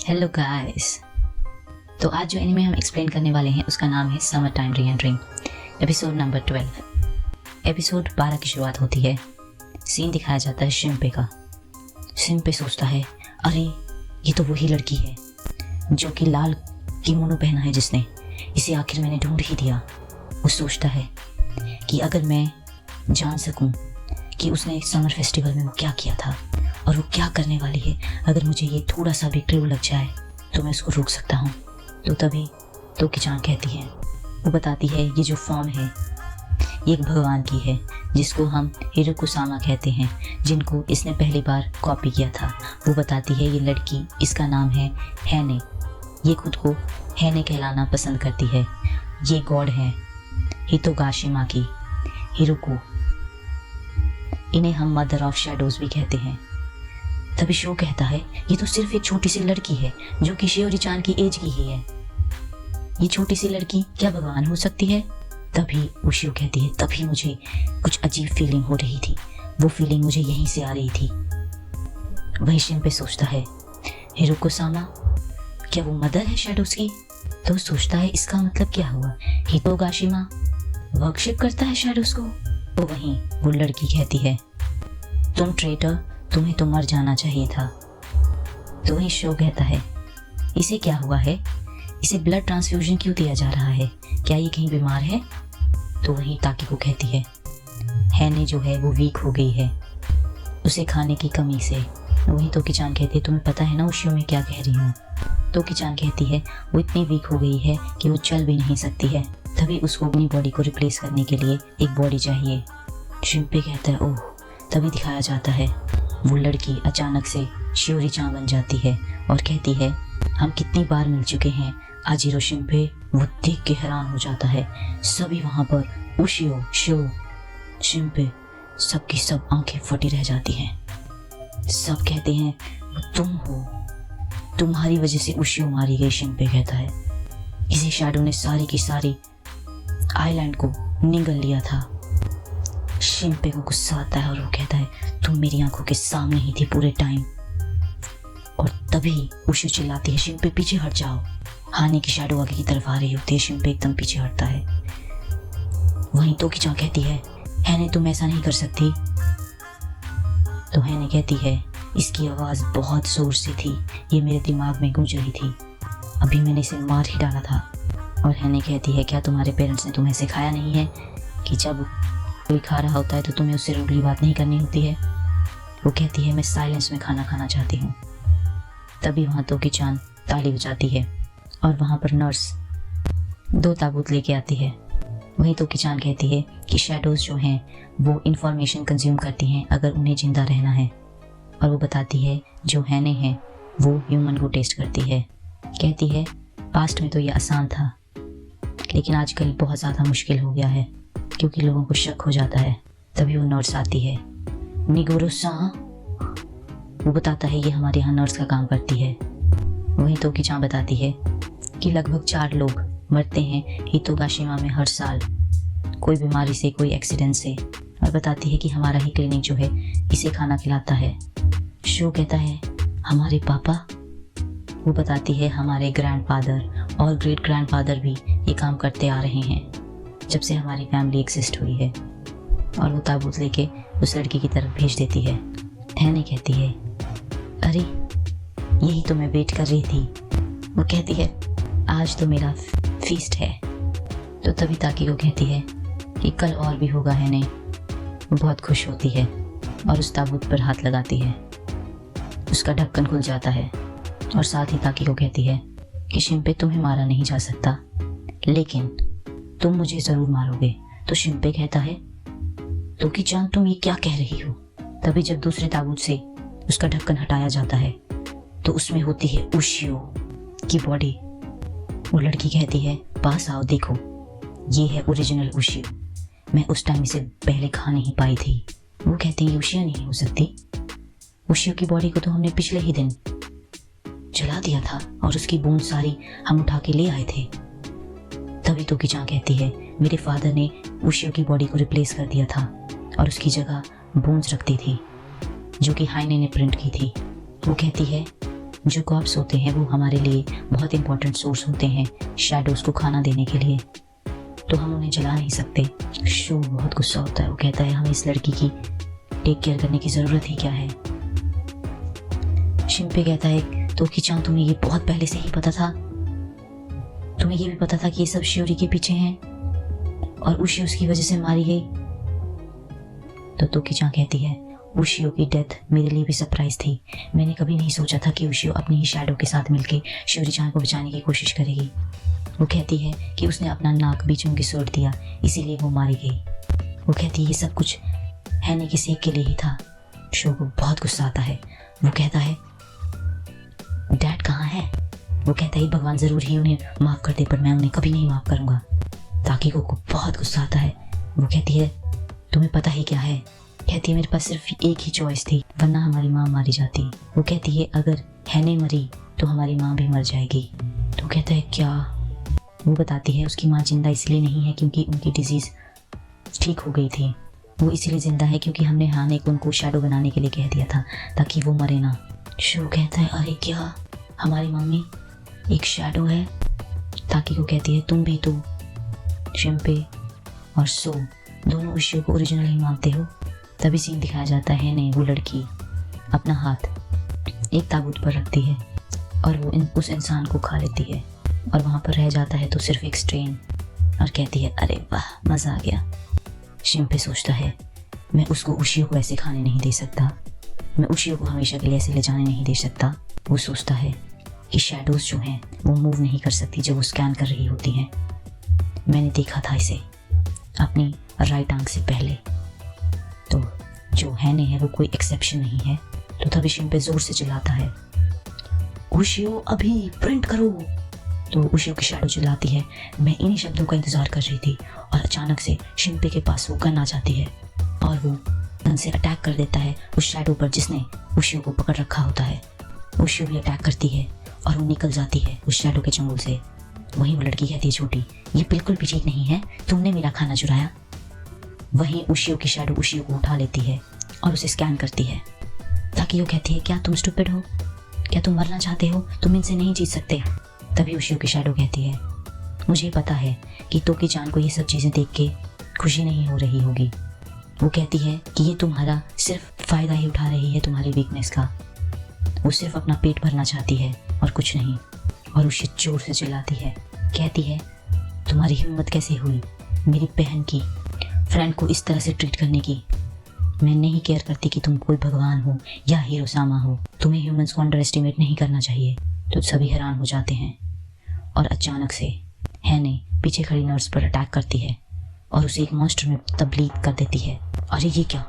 Hello guys. तो आज जो एनिमे हम एक्सप्लेन करने वाले हैं उसका नाम है summer time reentering, episode number 12। Episode 12 की शुरुआत होती है। सीन दिखाया जाता है शिंपे का। शिंपे सोचता है, अरे ये तो वही लड़की है जो कि लाल किमोनो पहना है, जिसने इसे आखिर मैंने ढूंढ ही दिया। वो सोचता है कि अगर मैं जान सकूं कि उसने समर फेस्टिवल में वो क्या किया था और वो क्या करने वाली है, अगर मुझे ये थोड़ा सा भी क्लू लग जाए तो मैं उसको रोक सकता हूँ। तो तभी तोकी-चान कहती है, वो बताती है ये जो फॉर्म है ये एक भगवान की है जिसको हम हिरोको-सामा कहते हैं, जिनको इसने पहली बार कॉपी किया था। वो बताती है ये लड़की, इसका नाम है हैने। ये खुद को हैने कहलाना पसंद करती है। ये गॉड है हितोगाशिमा की, हिरोको। इन्हें हम मदर ऑफ शैडोज भी कहते हैं। तभी शो कहता है ये तो सिर्फ एक छोटी सी लड़की है जो कि शियोरी-चान की एज की ही है। ये छोटी सी लड़की क्या भगवान हो सकती है? तभी उशियो कहती है, तभी मुझे कुछ अजीब फीलिंग हो रही थी। वो फीलिंग मुझे यहीं से आ रही थी। वही शिंपे सोचता है, हिरोको-सामा क्या वो मदर है शैडोज की? तो सोचता है इसका मतलब क्या हुआ? हितोगाशिमा वर्कशिप करता है शैडोज को? तो वहीं वो लड़की कहती है, तुम ट्रेटर, तुम्हें तो मर जाना चाहिए था। तो वही शो कहता है, इसे क्या हुआ है? इसे ब्लड ट्रांसफ्यूजन क्यों दिया जा रहा है? क्या ये कहीं बीमार है? तो वही ताकीको कहती है, हैने जो है वो वीक हो गई है उसे खाने की कमी से। वही तोकी-चान कहती है, तुम्हें पता है ना उशियो में क्या कह रही हूँ? तोकी-चान कहती है वो इतनी वीक हो गई है कि वो चल भी नहीं सकती है। तभी उसको अपनी बॉडी को रिप्लेस करने के लिए एक बॉडी चाहिए। शिंपे कहता है ओह। तभी दिखाया जाता है वो लड़की अचानक से शियोरी-चान बन जाती है और कहती है, हम कितनी बार मिल चुके हैं आजिरो शिंपे। वो देख के हैरान हो जाता है। सभी वहाँ पर उशियो, शो, शिंपे, सबकी सब आंखें फटी रह जाती हैं। सब कहते हैं वो तुम हो, तुम्हारी वजह से उशियो मारी गई। शिंपे कहता है इसी शैडो ने सारी की सारी आइलैंड को निगल लिया था। शिंपे को गुस्सा आता है और वो कहता है तुम मेरी आंखों के सामने ही थी पूरे टाइम। और तभी उशियो चिल्लाती है, शिंपे पीछे हट जाओ। हाने की शैडो आगे की तरफ आ रही होती है। शिंपे एकदम पीछे हटता है। वहीं तोकी-चान कहती है, हैने तुम ऐसा नहीं कर सकती। तो हैने कहती है, इसकी आवाज़ बहुत जोर से थी, ये मेरे दिमाग में गूंज रही थी, अभी मैंने इसे मार ही डाला था। और हैने कहती है, क्या तुम्हारे पेरेंट्स ने तुम्हें सिखाया नहीं है कि जब कोई खा रहा होता है तो तुम्हें उससे रूडली बात नहीं करनी होती है? वो कहती है मैं साइलेंस में खाना खाना चाहती हूँ। तभी वहाँ तोकी-चान ताली बजाती है और वहाँ पर नर्स 2 ताबूत लेके आती है। वहीं तोकी-चान कहती है कि शैडोज जो हैं वो इंफॉर्मेशन कंज्यूम करती हैं अगर उन्हें जिंदा रहना है। और वो बताती है जो हैने हैं वो ह्यूमन को टेस्ट करती है। कहती है पास्ट में तो ये आसान था लेकिन आजकल बहुत ज़्यादा मुश्किल हो गया है क्योंकि लोगों को शक हो जाता है। तभी वो नर्स आती है, निगोरो-सान। वो बताता है ये हमारे यहाँ नर्स का काम करती है। वहीं तोकी-चान बताती है कि लगभग 4 लोग मरते हैं हितोगाशिमा में हर साल, कोई बीमारी से, कोई एक्सीडेंट से। और बताती है कि हमारा ही क्लिनिक जो है इसे खाना खिलाता है। शो कहता है हमारे पापा? वो बताती है हमारे ग्रैंडफादर और ग्रेट ग्रैंडफादर भी ये काम करते आ रहे हैं जब से हमारी फैमिली एग्जिस्ट हुई है। और वो ताबूत लेके उस लड़की की तरफ भेज देती है। हैने कहती है, अरे यही तो मैं वेट कर रही थी। वो कहती है आज तो मेरा फीस्ट है। तो तभी ताकीको कहती है कि कल और भी होगा हैने। वो बहुत खुश होती है और उस ताबूत पर हाथ लगाती है। उसका ढक्कन खुल जाता है और साथ ही ताकीको कहती है कि शिंपे तुम्हें मारा नहीं जा सकता लेकिन तुम मुझे ज़रूर मारोगे। तो शिंपे कहता है तोकी-चान तुम ये क्या कह रही हो? तभी जब दूसरे ताबूत से उसका ढक्कन हटाया जाता है तो उसमें होती है उशियो की बॉडी। वो लड़की कहती है पास आओ, देखो ये है ओरिजिनल उशियो, मैं उस टाइम इसे पहले खा नहीं पाई थी। वो कहती है उशियो नहीं हो सकती, उशियो की बॉडी को तो हमने पिछले ही दिन जला दिया था और उसकी बूंद सारी हम उठा के ले आए थे। तभी तोकी-चान कहती है मेरे फादर ने उशियो की बॉडी को रिप्लेस कर दिया था और उसकी जगह बूंद रखती थी जो कि हाइने ने प्रिंट की थी। वो कहती है जो कॉप्स होते हैं वो हमारे लिए बहुत इंपॉर्टेंट सोर्स होते हैं शैडोज को खाना देने के लिए, तो हम उन्हें जला नहीं सकते। शो बहुत गुस्सा होता है, वो कहता है हमें इस लड़की की टेक केयर करने की ज़रूरत ही क्या है। शिंपे कहता है तो कि तुम्हें ये बहुत पहले से ही पता था, तुम्हें ये भी पता था कि ये सब शियोरी के पीछे हैं और उशी उसकी वजह से मारी गई। तो तोकी-चान कहती है उशियो की डेथ मेरे लिए भी सरप्राइज थी, मैंने कभी नहीं सोचा था कि उशियो अपनी ही शैडो के साथ मिलकर शियोरी-चान को बचाने की कोशिश करेगी। वो कहती है कि उसने अपना नाक बीच में घिसोड़ दिया इसीलिए वो मारी गई। वो कहती है ये सब कुछ हैने के सेक के लिए ही था। शो को बहुत गुस्सा आता है, वो कहता है डैड कहाँ है। वो कहता है भगवान ज़रूर ही उन्हें माफ़ कर दे पर मैं उन्हें कभी नहीं माफ़ करूँगा। ताकीको को बहुत गुस्सा आता है, वो कहती है तुम्हें पता ही क्या है। कहती है मेरे पास सिर्फ एक ही चॉइस थी वरना हमारी माँ मारी जाती। वो कहती है अगर हैने मरी तो हमारी माँ भी मर जाएगी। तो कहता है क्या। वो बताती है उसकी माँ जिंदा इसलिए नहीं है क्योंकि उनकी डिजीज़ ठीक हो गई थी, वो इसीलिए ज़िंदा है क्योंकि हमने हाने को उनको शैडो बनाने के लिए कह दिया था ताकि वो मरे ना। शो कहता है अरे क्या, हमारी मम्मी एक शैडो है। ताकीको कहती है तुम भी तो। शिंपे और सो दोनों उशियो को ओरिजिनल ही मानते हो। तभी सीन दिखाया जाता है नहीं वो लड़की अपना हाथ एक ताबूत पर रखती है और वो उस इंसान को खा लेती है और वहाँ पर रह जाता है तो सिर्फ एक स्ट्रेन, और कहती है अरे वाह मज़ा आ गया। शिंपे सोचता है मैं उसको उशियो को ऐसे खाने नहीं दे सकता, मैं उशियो को हमेशा के लिए ऐसे ले जाने नहीं दे सकता। वो सोचता है कि शैडोज जो हैं वो मूव नहीं कर सकती जब वो स्कैन कर रही होती हैं। मैंने देखा था इसे अपनी राइट आंख से पहले, तो जो हैने है वो कोई एक्सेप्शन नहीं है। तो तभी शिंपे जोर से चिल्लाता है उशियो अभी प्रिंट करो। तो उशियो की शैडो चिल्लाती है मैं इन्हीं शब्दों का इंतजार कर रही थी, और अचानक से शिंपे के पास वो गन आ जाती है और वो गन से अटैक कर देता है उस शैडो पर जिसने उशियो को पकड़ रखा होता है। उशियो भी अटैक करती है और वो निकल जाती है उस शैडो के चंगुल से। वहीं वो लड़की कहती है छोटी ये बिल्कुल भी ठीक नहीं है, तुमने मेरा खाना चुराया। वहीं उशियो की शैडो उशियो को उठा लेती है और उसे स्कैन करती है। ताकि वो कहती है क्या तुम स्टूपिड हो, क्या तुम मरना चाहते हो, तुम इनसे नहीं जीत सकते। तभी उशियो की शैडो कहती है मुझे पता है कि तोकी-चान को ये सब चीज़ें देख के खुशी नहीं हो रही होगी। वो कहती है कि ये तुम्हारा सिर्फ फ़ायदा ही उठा रही है तुम्हारी वीकनेस का, वो सिर्फ अपना पेट भरना चाहती है और कुछ नहीं। और उसे जोर से चिल्लाती है, कहती है तुम्हारी हिम्मत कैसे हुई मेरी बहन की फ्रेंड को इस तरह से ट्रीट करने की। मैं नहीं केयर करती कि तुम कोई भगवान हो या हिरोशिमा हो, तुम्हें ह्यूमंस को अंडर एस्टिमेट नहीं करना चाहिए। तो सभी हैरान हो जाते हैं और अचानक से हैने पीछे खड़ी नर्स पर अटैक करती है और उसे एक मॉन्स्टर में तब्दील कर देती है। अरे ये क्या।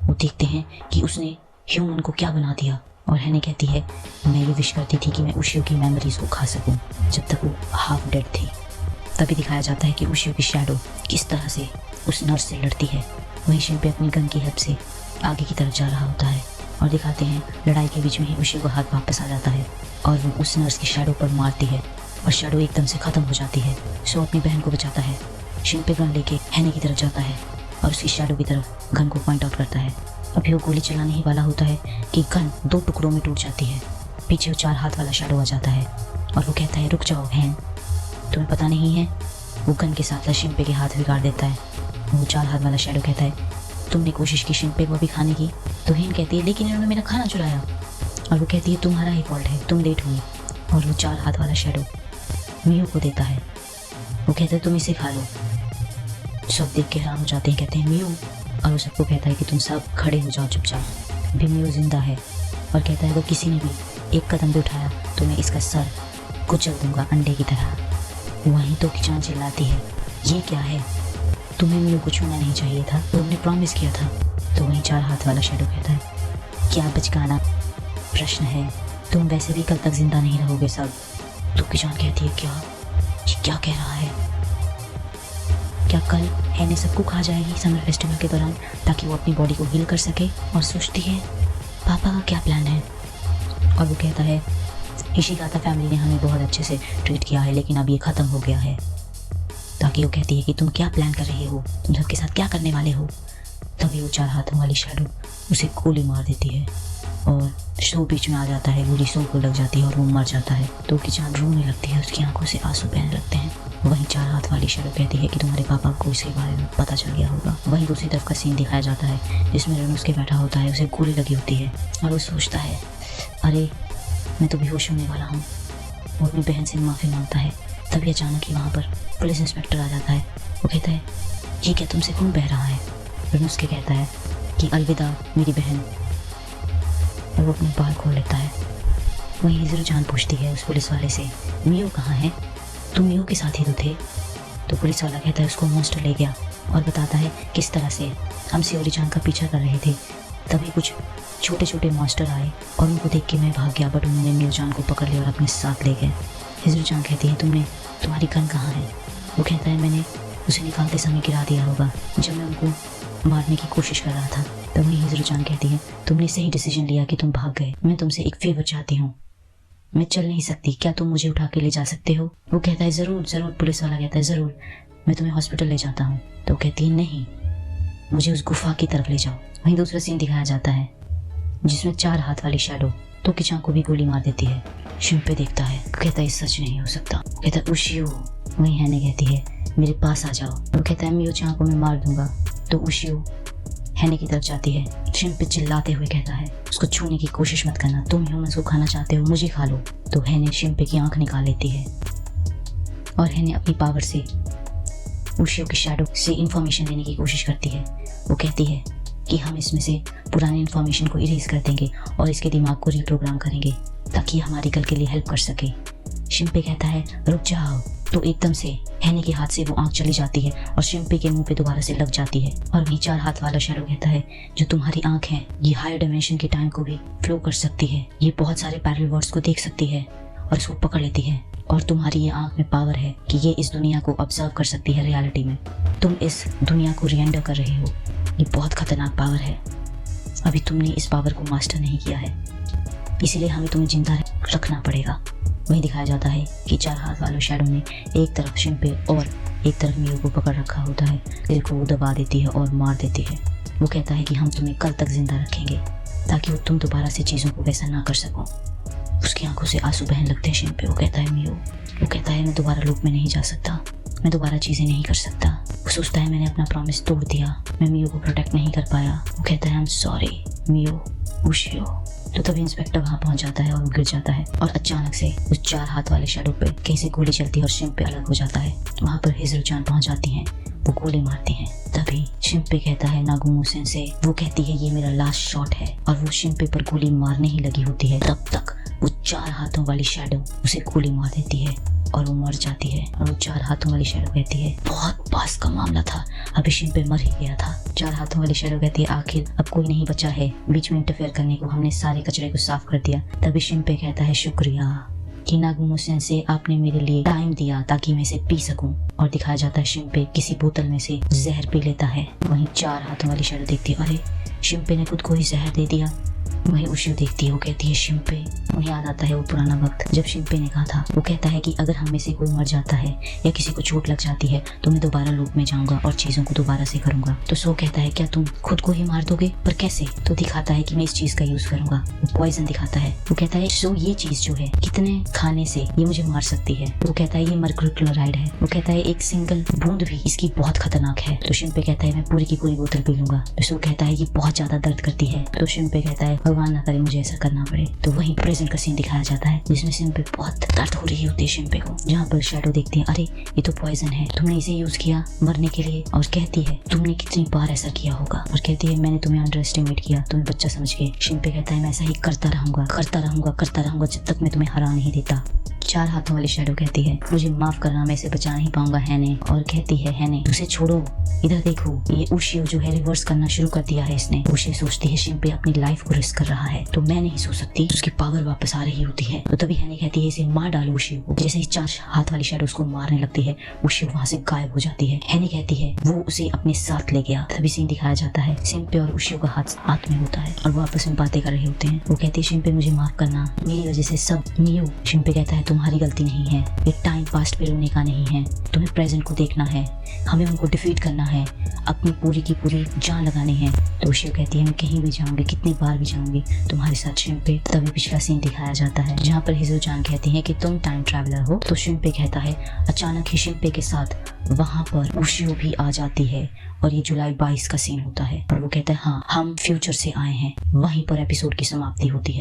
वो देखते हैं कि उसने ह्यूमन को क्या बना दिया, और हैने कहती है मैं ये विश करती थी कि मैं उशियो की मेमोरीज को खा सकूं जब तक वो हाफ डेड थी। तभी दिखाया जाता है कि उशियो की शैडो किस तरह से उस नर्स से लड़ती है। वहीं शिंपे अपनी गन की हेल्प से आगे की तरफ जा रहा होता है और दिखाते हैं लड़ाई के बीच में ही उशियो का हाथ वापस आ जाता है और वो उस नर्स की शैडो पर मारती है और शैडो एकदम से ख़त्म हो जाती है। सो अपनी बहन को बचाता है। शिंपे गन लेके हैने की तरफ जाता है और उसकी शैडो की तरफ गन को पॉइंट आउट करता है। अभी वो गोली चलाने ही वाला होता है कि गन 2 टुकड़ों में टूट जाती है। पीछे वो 4 हाथ वाला शैडो आ जाता है और वो कहता है रुक जाओ हैन, तुम्हें पता नहीं है। वो गन के साथ शिंपे के हाथ बिगाड़ देता है। वो 4 हाथ वाला शैडो कहता है तुमने कोशिश की शिंपे को भी खाने की। तो हैन कहती है लेकिन इन्होंने मेरा खाना चुराया। और वो कहती है तुम्हारा ही फॉल्ट है, तुम लेट हुई। और वो 4 हाथ वाला शैडो मियो को देता है। वो कहता है तुम इसे खा लो। सब देख के हैरान हो जाते हैं, कहते हैं मियो। और वो सबको कहता है कि तुम सब खड़े हो जाओ चुपचाप। भी मियो जिंदा है और कहता है अगर किसी ने भी एक कदम भी उठाया तो मैं इसका सर कुचल दूंगा अंडे की तरह। वहीं तोकी-चान चिल्लाती है ये क्या है, तुम्हें मियो को छूना नहीं चाहिए था, तुमने प्रॉमिस किया था। तो वहीं 4 हाथ वाला शैडो कहता है क्या बचकाना प्रश्न है, तुम वैसे भी कल तक जिंदा नहीं रहोगे सब। तोकी-चान कहती है क्या कह रहा है, क्या कल हैने सबको खा जाएगी समर फेस्टिवल के दौरान ताकि वो अपनी बॉडी को हील कर सके। और सोचती है पापा का क्या प्लान है। और वो कहता है इशिकाता फैमिली ने हमें बहुत अच्छे से ट्रीट किया है लेकिन अब ये ख़त्म हो गया है। ताकि वो कहती है कि तुम क्या प्लान कर रहे हो, तुम सबके साथ क्या करने वाले हो। तभी वो 4 हाथों वाली शैडो उसे गोली मार देती है और सो बीच में आ जाता है, गोली सो को लग जाती है और वो मर जाता है। तो किचान रोने लगती है, उसकी आंखों से आंसू बहने लगते हैं। वहीं 4 हाथ वाली शैडो कहती है कि तुम्हारे पापा को इसके बारे में पता चल गया होगा। वहीं दूसरी तरफ का सीन दिखाया जाता है जिसमें रण उसके बैठा होता है, उसे गोली लगी होती है और वो सोचता है अरे मैं तो बेहोश होने वाला हूँ, वो अपनी बहन से माफ़ी मांगता है। तभी अचानक ही वहाँ पर पुलिस इंस्पेक्टर आ जाता है। वो कहता है ये क्या तुमसे खून बह रहा है? रण उसके कहता है कि अलविदा मेरी बहन, और वो अपने बाल खोल लेता है। वहीं हिजरो जान पूछती है उस पुलिस वाले से मियो कहाँ है, तुम मियो के साथ ही तो थे? तो पुलिस वाला कहता है उसको मॉन्स्टर ले गया और बताता है किस तरह से हम सियोरी जान का पीछा कर रहे थे, तभी कुछ छोटे छोटे मॉन्स्टर आए और उनको देख के मैं भाग गया, बट उन्होंने मियो जान को पकड़ लिया और अपने साथ ले गए। हिजरो जान कहती है तुम्हारी गन कहाँ है? वो कहता है मैंने उसे निकालते समय गिरा दिया होगा जब मैं उनको मारने की कोशिश कर रहा था। तब वही हिजरो जान कहती है तुमने सही डिसीजन लिया कि तुम भाग गए। मैं तुमसे एक फेवर चाहती हूँ, मैं चल नहीं सकती, क्या तुम मुझे उठा के ले जा सकते हो? वो कहता है ज़रूर ज़रूर। पुलिस वाला कहता है ज़रूर, मैं तुम्हें हॉस्पिटल ले जाता हूँ। तो कहती है नहीं, मुझे उस गुफा की तरफ ले जाओ। वहीं दूसरा सीन दिखाया जाता है जिसमें 4 हाथ वाली शैडो तो किचान को भी गोली मार देती है। शिम्पे देखता है, कहता है सच नहीं हो सकता। कहता है उशियो। वहीं हैने कहती है मेरे पास आ जाओ। वो कहता है मियो चान को मैं मार दूंगा। तो उशियो हैने की तरफ जाती है। शिम्पे चिल्लाते हुए कहता है उसको छूने की कोशिश मत करना, तुम ह्यूमंस को खाना चाहते हो, मुझे खा लो। तो हैने शिम्पे की आंख निकाल लेती है और हैने अपनी पावर से उशियो की शैडो से इंफॉर्मेशन लेने की कोशिश करती है। वो कहती है कि हम इसमें से पुरानी इन्फॉर्मेशन को इरेज कर देंगे और इसके दिमाग को रीप्रोग्राम करेंगे ताकि हमारी कल के लिए हेल्प कर सके। शिम्पे कहता है रुक जाओ। तो एकदम से हैने के हाथ से वो आंख चली जाती है और शिम्पे के मुंह पे दोबारा से लग जाती है। और वहीं 4 हाथ वाला शैडो कहता है जो तुम्हारी आंख है ये हायर डायमेंशन के टाइम को भी फ्लो कर सकती है, ये बहुत सारे पैरेलल वर्ल्ड्स को देख सकती है और इसको पकड़ लेती है। और तुम्हारी ये आंख में पावर है कि ये इस दुनिया को ऑब्जर्व कर सकती है रियलिटी में। तुम इस दुनिया को रीएंडर कर रहे हो, ये बहुत खतरनाक पावर है। अभी तुमने इस पावर को मास्टर नहीं किया है, इसीलिए हमें तुम्हें जिंदा रखना पड़ेगा। वहीं दिखाया जाता है कि 4 हाथ वालों शैडो ने एक तरफ शिम्पे और एक तरफ मियो को पकड़ रखा होता है, जिसको वो दबा देती है और मार देती है। वो कहता है कि हम तुम्हें कल तक जिंदा रखेंगे ताकि तुम दोबारा से चीज़ों को वैसा ना कर सको। उसकी आंखों से आंसू बहने लगते हैं शिम्पे। वो कहता है मियो, वो कहता है मैं दोबारा लूप में नहीं जा सकता, मैं दोबारा चीज़ें नहीं कर सकता। वो सोचता है मैंने अपना प्रॉमिस तोड़ दिया, मैं मियो को प्रोटेक्ट नहीं कर पाया। वो कहता है आई एम सॉरी मियो उशियो। तो तभी इंस्पेक्टर वहाँ पहुँच जाता है और वो गिर जाता है और अचानक से उस 4 हाथ वाले शैडो पे कहीं से गोली चलती है और शिम्पे अलग हो जाता है। वहाँ पर हिजरो जान पहुँच जाती हैं, वो गोली मारती हैं। तभी शिम्पे कहता है नागुमो सेंसे, वो कहती है ये मेरा लास्ट शॉट है और वो शिम्पे पर गोली मारने ही लगी होती है। तब तक वो 4 हाथों वाली शैडो उसे गोली मार देती है और वो मर जाती है। और वो 4 हाथों वाली शैडो कहती है बहुत पास का मामला था, अभी शिम्पे मर ही गया था। 4 हाथों वाली शैडो कहती है आखिर अब कोई नहीं बचा है बीच में इंटरफेयर करने को, हमने सारे कचरे को साफ कर दिया। तभी शिम्पे कहता है शुक्रिया कि नागुमो सेंसे आपने मेरे लिए टाइम दिया ताकि मैं इसे पी सकूं। और दिखाया जाता है शिम्पे किसी बोतल में से जहर पी लेता है। वहीं 4 हाथों वाली शैडो देखती है अरे शिम्पे ने खुद को ही जहर दे दिया। वहीं उशियो देखती है, वो कहती है शिम्पे। उन्हें याद आता है वो पुराना वक्त जब शिम्पे ने कहा था, वो कहता है कि अगर हम में से कोई मर जाता है या किसी को चोट लग जाती है तो मैं दोबारा लूप में जाऊंगा और चीजों को दोबारा से करूंगा। तो सो कहता है क्या तुम खुद को ही मार दोगे, पर कैसे? तो दिखाता है कि मैं इस चीज का यूज करूंगा, वो पॉइजन दिखाता है। वो कहता है सो ये चीज जो है कितने खाने से ये मुझे मार सकती है? वो कहता है ये मर्क्यूरी क्लोराइड है। वो कहता है एक सिंगल बूंद भी इसकी बहुत खतरनाक है। तो शिम्पे कहता है मैं पूरी की पूरी बोतल पी लूंगा। तो सो कहता है ये बहुत ज्यादा दर्द करती है। तो शिम्पे कहता है भगवान ना करे मुझे ऐसा करना पड़े। तो वहीं प्रेजेंट का सीन दिखाया जाता है जिसमें शिम्पे बहुत दर्द हो रही होती है शिम्पे को, जहाँ पर शैडो देखती है अरे ये तो पॉइजन है, तुमने इसे यूज किया मरने के लिए। और कहती है तुमने कितनी बार ऐसा किया होगा। और कहती है मैंने तुम्हें अंडर एस्टिमेट किया, तुम्हें बच्चा समझ के। शिम्पे कहता है मैं ऐसा ही करता रहूंगा करता रहूंगा करता रहूंगा जब तक मैं तुम्हें हरा नहीं देता। 4 हाथों वाली शैडो कहती है मुझे माफ करना, मैं इसे बचा नहीं पाऊंगा हैने। और कहती है हैने उसे छोड़ो, इधर देखो ये उशियो जो है रिवर्स करना शुरू कर दिया है इसने। उशियो सोचती है शिम्पे अपनी लाइफ को रिस्क कर रहा है तो मैं नहीं सो सकती, उसकी पावर वापस आ रही होती है। तो तभी हैने कहती है इसे मार डालो उशियो को। जैसे ही 4 हाथ वाली शैडो उसको मारने लगती है उशियो वहाँ से गायब हो जाती है। हैने कहती है वो उसे अपने साथ ले गया। तभी सीन दिखाया जाता है शिम्पे और उशियो का हाथ में होता है और वो आपस में बातें कर रहे होते हैं। वो कहती है शिम्पे मुझे माफ करना, मेरी वजह से सब मियो। शिम्पे कहता है तुम्हारी गलती नहीं है, ये टाइम पास्ट पे रोने का नहीं है, तुम्हें प्रेजेंट को देखना है, हमें उनको डिफीट करना करना है, अपनी पूरी की पूरी जान लगानी है। तो शिव कहती है मैं कहीं भी जाऊंगी, कितनी बार भी जाऊंगी तुम्हारे साथ शिम्पे। तभी पिछला सीन दिखाया जाता है जहाँ पर हिजो जान कहती है कि तुम टाइम ट्रैवलर हो। तो शिम्पे कहता है अचानक ही शिम्पे के साथ वहाँ पर उशियो भी आ जाती है और ये जुलाई 22 का सीन होता है और वो कहता है हाँ हम फ्यूचर से आए हैं। वहीं पर एपिसोड की समाप्ति होती है।